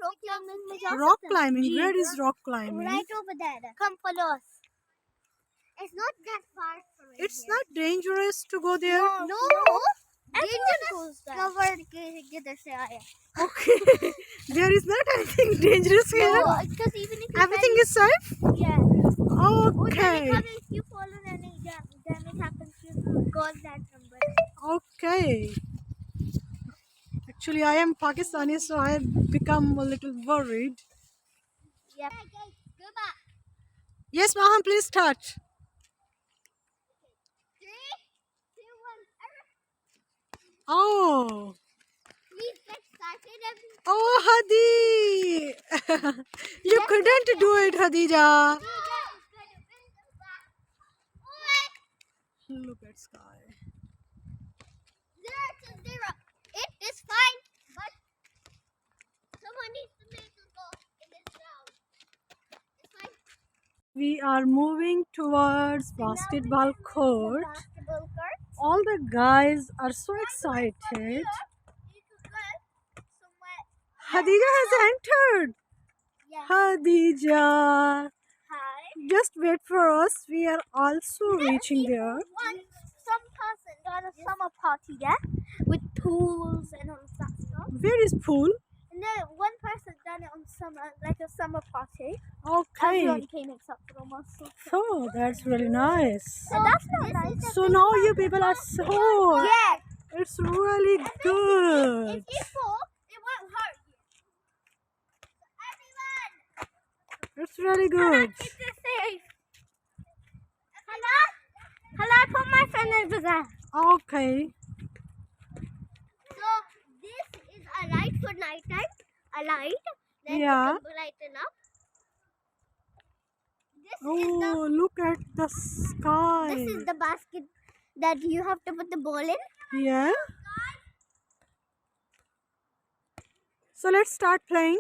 rock climbing में जा Rock सकते हैं? climbing. Ji, Where is rock climbing? Right over there. Come follow us. It's not that far from It's here. not dangerous to go there. No. Everyone goes there. Covered किधर से आया? Okay. There is not anything dangerous here. No, because even if you Everything is safe. yeah. Okay. If you follow any then it happens to cause that number. Okay. Actually, I am Pakistani, so I have become a little worried. Yeah. Go back. Yes, Mahan, please start. 3, 2, 1. Oh. Please get started. Oh, Hadi. You couldn't do it, Hadija. Look at sky. 0 to 0. It is fine, but someone needs to make a goal in this round. It's fine. We are moving towards basketball court. Basketball court. All the guys are so excited. You could go somewhere. Hadija has entered. Yeah. Hadija. Hi. Just wait for us. We are also reaching there. Some person got a summer party there with pools and all that stuff. Where is pool? And then one person done it on a summer party. Okay. Everyone came except for us. So that's really nice. So that's not nice. So now you people are so. Yeah. It's really good. If you fall, it won't hurt you. So everyone, It's really good. keep this safe. Hello? Hello, I put my friend over there. Okay. So this is a light for night time. A light. Then Yeah. you can brighten up. Oh, look at the sky. This is the basket that you have to put the ball in. Yeah. So let's start playing.